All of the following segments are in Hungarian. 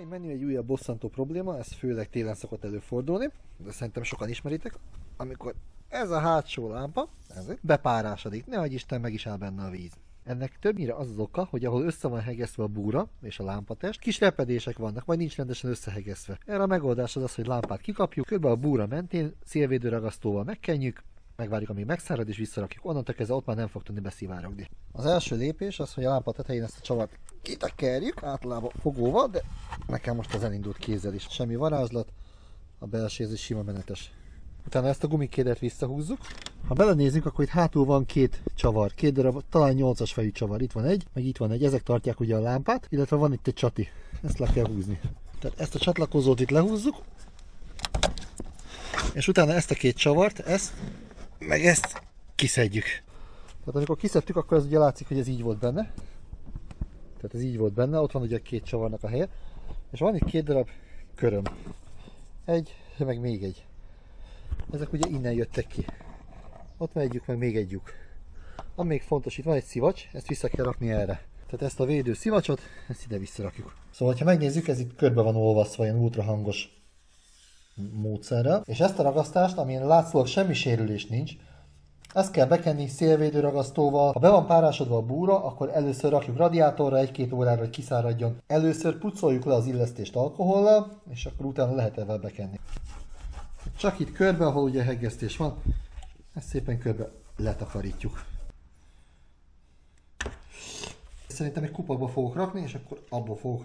mai menü egy újabb bosszantó probléma, ez főleg télen szokott előfordulni, de szerintem sokan ismeritek, amikor ez a hátsó lámpa bepárásodik, nehogy Isten meg is áll benne a víz. Ennek többnyire az az oka, hogy ahol össze van hegesztve a búra és a lámpatest, kis repedések vannak, vagy nincs rendesen összehegesztve. Erre a megoldás az, hogy lámpát kikapjuk, kb. A búra mentén szélvédőragasztóval megkenjük, megvárjuk, amíg megszárad, és visszarakjuk. Onnantól kezdve ott már nem fog tudni beszivárogni. Az első lépés az, hogy a lámpa tetején ezt a csavart kitekerjük, általában fogóval, de nekem most az elindult kézzel is. Semmi varázslat, a belső ez is sima menetes. Utána ezt a gumikédet visszahúzzuk. Ha belenézünk, akkor itt hátul van két csavar, két darab, talán 8-as fejű csavar. Itt van egy, meg itt van egy. Ezek tartják ugye a lámpát, illetve van itt egy csati. Ezt le kell húzni. Tehát ezt a csatlakozót itt lehúzzuk, és utána ezt a két csavart, ezt, meg ezt kiszedjük. Tehát amikor kiszedtük, akkor ez ugye látszik, hogy ez így volt benne. Tehát ez így volt benne, ott van ugye a két csavarnak a helye. És van itt két darab köröm. Egy, meg még egy. Ezek ugye innen jöttek ki. Ott van együk, meg még egy lyuk. Ami még fontos, itt van egy szivacs, ezt vissza kell rakni erre. Tehát ezt a védő szivacsot, ezt ide visszarakjuk. Szóval, ha megnézzük, ez itt körbe van olvasztva ilyen ultrahangos módszerrel. És ezt a ragasztást, amin látszólag semmi sérülés nincs, ezt kell bekenni szélvédőragasztóval. Ha be van párásodva a búra, akkor először rakjuk radiátorra 1-2 órára, hogy kiszáradjon. Először pucoljuk le az illesztést alkohollal, és akkor utána lehet ezzel bekenni. Csak itt körbe, ahol ugye hegesztés van, ezt szépen körbe letakarítjuk. Szerintem egy kupakba fogok rakni, és akkor abból fogok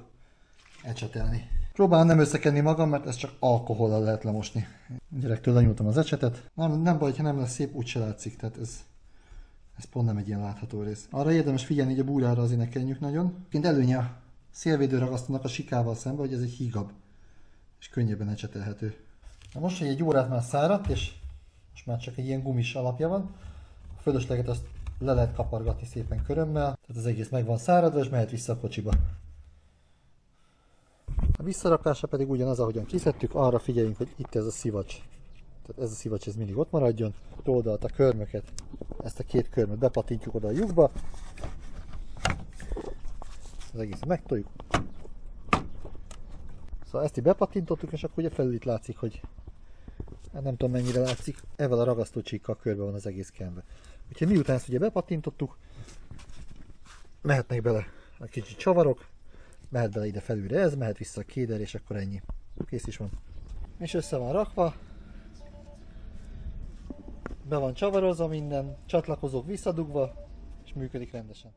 ecsetelni. Próbálom nem összekenni magam, mert ezt csak alkohollal lehet lemosni. Direktől lenyúltam az ecsetet. Nem baj, ha nem lesz szép, úgyse látszik, tehát ez pont nem egy ilyen látható rész. Arra érdemes figyelni, hogy a búrára azért ne kenjük nagyon. Kint előnye a szélvédőragasztónak a sikával szemben, hogy ez egy hígabb, és könnyebben ecsetelhető. Na most, hogy egy órát már száradt, és most már csak egy ilyen gumis alapja van, a fölösleget azt le lehet kapargatni szépen körömmel, tehát az egész meg van száradva, és mehet vissza a kocsiba. A visszarakása pedig ugyanaz, ahogyan kiszedtük, arra figyeljünk, hogy itt ez a szivacs. Tehát ez a szivacs ez mindig ott maradjon. Oldalt a körmöket, ezt a két körmöt bepatintjuk oda a lyukba. Az egészet megtoljuk. Szóval ezt így bepatintottuk, és akkor ugye felül itt látszik, hogy hát nem tudom mennyire látszik, ezzel a ragasztócsíkkal körbe van az egész kenve. Úgyhogy miután ezt ugye bepatintottuk, mehetnek bele a kicsi csavarok, mehet bele ide felülre ez, mehet vissza a kéder, és akkor ennyi. Kész is van. És össze van rakva, be van csavarozva minden, csatlakozók visszadugva, és működik rendesen.